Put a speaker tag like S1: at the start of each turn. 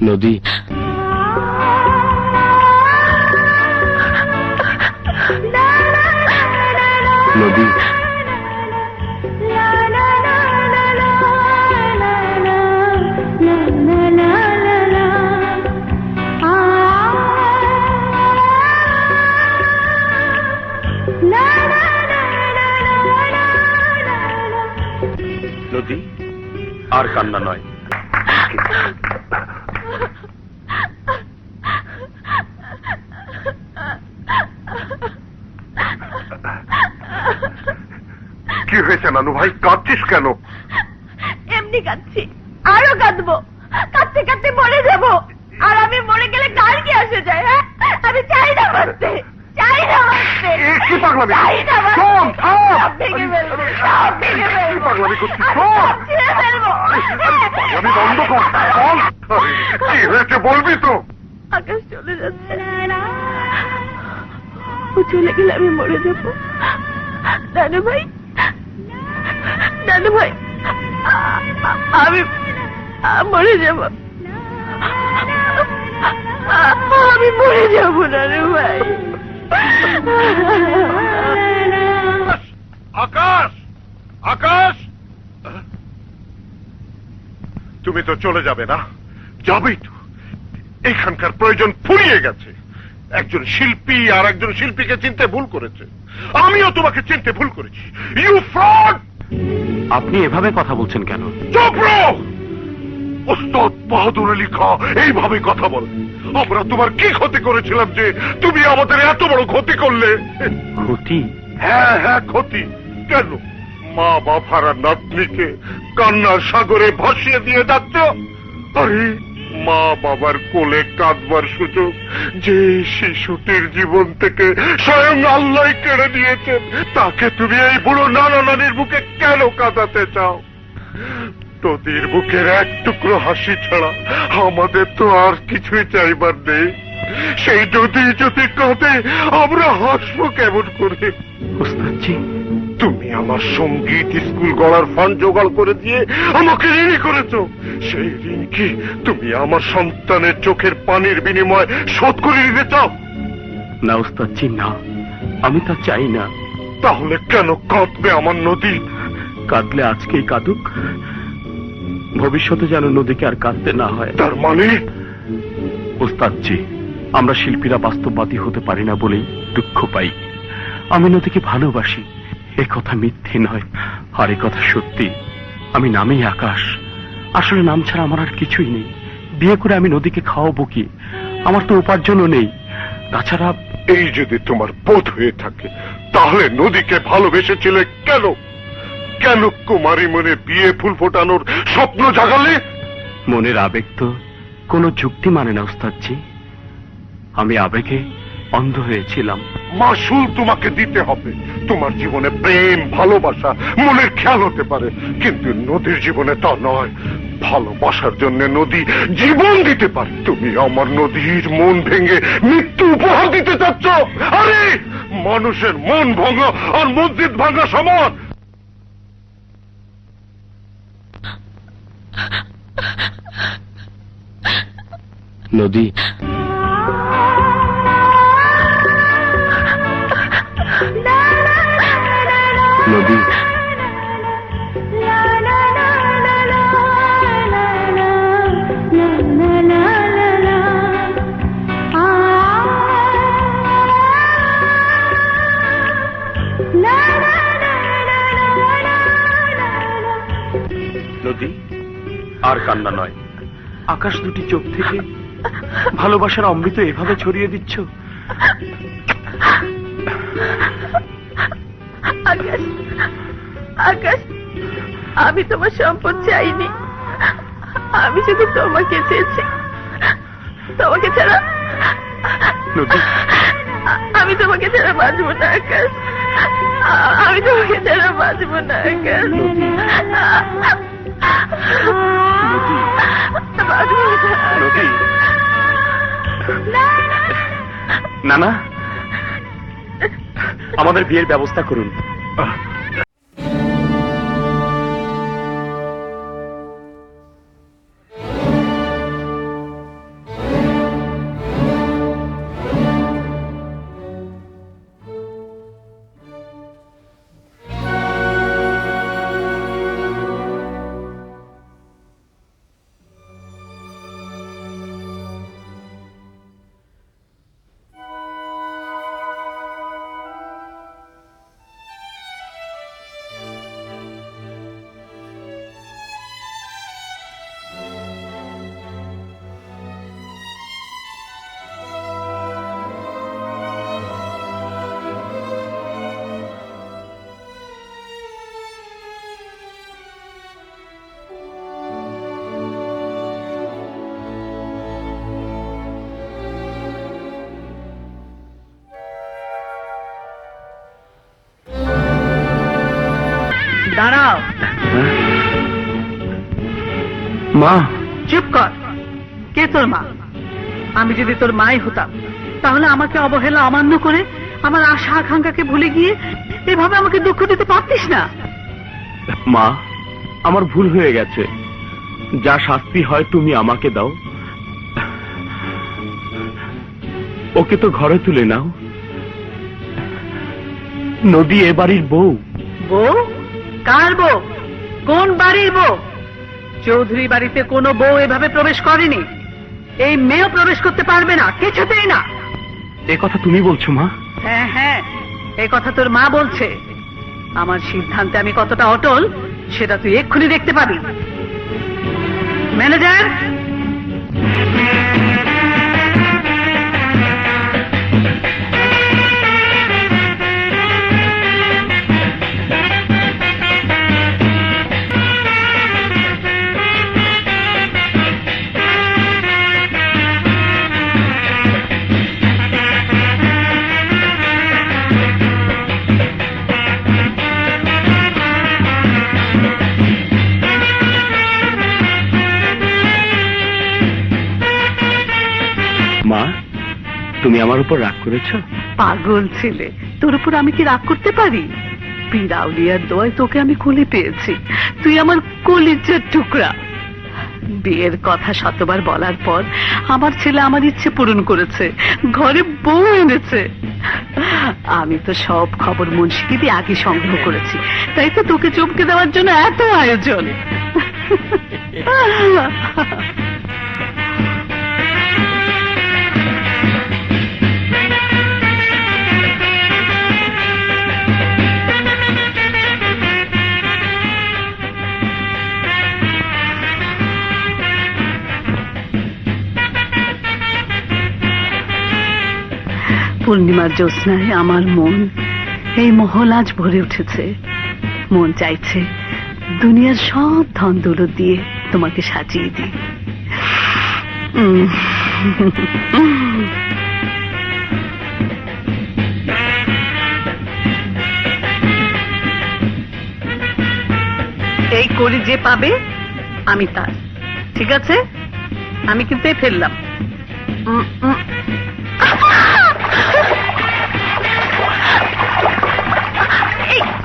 S1: নদী, নদী, নদী, আর কান্না নয়।
S2: কি হয়েছে নানু ভাই, কাঁদছিস কেন?
S3: এমনি কাঁদছি, আরো কাঁদবো, কাঁদতে কাঁদতে মরে যাবো। আর আমি মরে গেলে কার কি আসে যায়? হ্যাঁ, আমি চাই না বাঁচতে, চাই না বাঁচতে,
S2: কি পাগলামি,
S3: চাই না বাঁচতে।
S2: শোন,
S3: সব ভেঙে ফেলবো, সব ভেঙে ফেলবো,
S2: পাগলামি করছিস,
S3: আমি
S2: শোন।
S3: সব ছিঁড়ে ফেলবো।
S2: আমি বন্ধ কর, বল। কি হয়েছে বলবি তো?
S3: আকাশ চলে যাচ্ছে, ও চলে গেলে আমি মরে যাবো। নানু ভাই, নানু ভাই, আমি মরে যাব, আমি মরে যাব নানু ভাই।
S2: আকাশ, আকাশ, তুমি তো চলে যাবে না? যাবেই তো। এখানকার প্রয়োজন ফুরিয়ে গেছে। একজন শিল্পী আর একজন শিল্পীকে চিনতে ভুল করেছে, আমিও তোমাকে চিনতে ভুল করেছি। You fraud!
S1: আপনি এভাবে কথা বলছেন কেন?
S2: চুপ রও! ওস্তাদ বাহাদুর আলী খাঁ এইভাবে কথা বলে। আমরা তোমার কি ক্ষতি করেছিলাম যে তুমি আমাদের এত বড় ক্ষতি করলে?
S1: ক্ষতি?
S2: হ্যাঁ হ্যাঁ, ক্ষতি। কেন মা বাবার নাতনিকে কান্নার সাগরে ভাসিয়ে দিয়ে যাচ্ছ? আরে মা বাবার কোলে কাঁদবার সুযোগ যে শিশুটির জীবন থেকে স্বয়ং আল্লাহ কেড়ে নিয়েছেন, তাকে তুমি এই বুড়ো নানা নানির বুকে কেন কাঁদাতে চাও? তোদের বুকের এক টুকরো হাসি ছাড়া আমাদের তো আর কিছুই চাইবার নেই। সেই যদি কাঁদে আমরা হাসবো কেমন করে?
S1: ওস্তাদজি,
S2: তুমি আমার সঙ্গীত স্কুল গড়ার ফান্ড জোগাড় করে দিয়ে আমাকে ঋণী করেছো। সেই ঋণ কি তুমি আমার সন্তানের চোখের পানির বিনিময়ে শোধ করে দিতে চাও?
S1: না ওস্তাদজি, না, আমি তা চাই না।
S2: তাহলে কেন কাঁদবে আমার নদী?
S1: কাঁদলে আজকেই কাঁদুক, ভবিষ্যতে যেন নদীকে আর কাঁদতে না হয়।
S2: তার মানে?
S1: ওস্তাদজি, আমরা শিল্পীরা বাস্তববাদী হতে পারি না বলেই দুঃখ পাই। আমি নদীকে ভালোবাসি, এ কথা মিথ্যে নয়, আর এ কথা সত্যি। আমি নামেই আকাশ, আসলে নাম ছাড়া আমার আর কিছুই নেই। বিয়ে করে আমি নদীকে খাওয়াবো কি? আমার তো উপার্জনও নেই। তাছাড়া
S2: এই যদি তোমার বোধ হয়ে থাকে, তাহলে নদীকে ভালোবেসেছিলে কেন? কেন কুমারী মনে বিয়ে ফুল ফোটানোর স্বপ্ন জাগালে?
S1: মনের আবেগ তো কোনো যুক্তি মানে না ওস্তাদজি। আমি আবেগে অন্ধ হয়েছিলাম।
S2: মাসুল তোমাকে দিতে হবে। তোমার জীবনে প্রেম, ভালোবাসা, মনের খেয়াল হতে পারে, কিন্তু নদীর জীবনে তা নয়। ভালোবাসার জন্য নদী জীবন দিতে পারে। তুমি আমার নদীর মন ভেঙে মৃত্যু উপহার দিতে চাচ্ছ? আরে মানুষের মন ভাঙা আর মসজিদ ভাঙা সমান।
S1: নদী, নদী, নদী, আর কান্না নয়। আকাশ দুটি চোখ থেকে ভালোবাসার অমৃত এভাবে ছড়িয়ে দিচ্ছ।
S3: আকাশ, আকাশ, আমি তোমার সম্পদ চাইনি, আমি শুধু তোমাকে চেয়েছি। তোমাকে ছাড়া
S1: নদী,
S3: আমি তোমাকে ছাড়া বাঁচবো না আকাশ, আমি তোমাকে ছাড়া বাঁচবো না আকাশ।
S1: নদী,
S3: বাঁচবো না।
S1: নদী, না না, আমাদের বিয়ের ব্যবস্থা করুন। মা,
S4: চুপ কর। কে তোর মা? আমি যদি তোর মাই হতাম তাহলে আমাকে অবহেলা অমান্য করে আমার আশা আকাঙ্ক্ষাকে ভুলে গিয়ে এভাবে আমাকে দুঃখ দিতে পারতিস না।
S1: মা, আমার ভুল হয়ে গেছে। যা শাস্তি হয় তুমি আমাকে দাও। ওকে তো ঘরে তুলে নাও। নদী এ বাড়ির বউ।
S4: বউ? কার বউ? কোন বাড়ির বউ? চৌধুরী বাড়িতে কোনো বউ এভাবে প্রবেশ করেনি। এই মেয়েও প্রবেশ করতে পারবে না, কিছুতেই না।
S1: এ কথা তুমি বলছো মা?
S4: হ্যাঁ হ্যাঁ, এই কথা তোর মা বলছে। আমার সিদ্ধান্তে আমি কতটা অটল সেটা তুই এক্ষুনি দেখতে পাবি। ম্যানেজার,
S1: মা, তুমি আমার উপর রাগ করেছো?
S4: পাগল ছেলে, তোর উপর আমি কি রাগ করতে পারি? পীরাউলিয়ার দোয়ায় তোকে আমি কোলে পেয়েছি। তুই আমার কলিজার টুকরা। বিয়ের কথা শতবার বলার পর আমার ছেলে আমার ইচ্ছে পূরণ করেছে, ঘরে বউ এনেছে। আমি তো সব খবর মুন্সিকে দিয়ে আগে সংগ্রহ করেছি, তাই তো তোকে চমকে দেওয়ার জন্য এত আয়োজন। পূর্ণিমার জ্যোৎস্নায় আমার মন, এই মহল আজ ভরে উঠেছে। মন চাইছে দুনিয়ার সব ধন দৌলত দিয়ে তোমাকে সাজিয়ে দিই। এই কলি যে পাবে আমি তার। ঠিক আছে, আমি কিন্তু ফেললাম।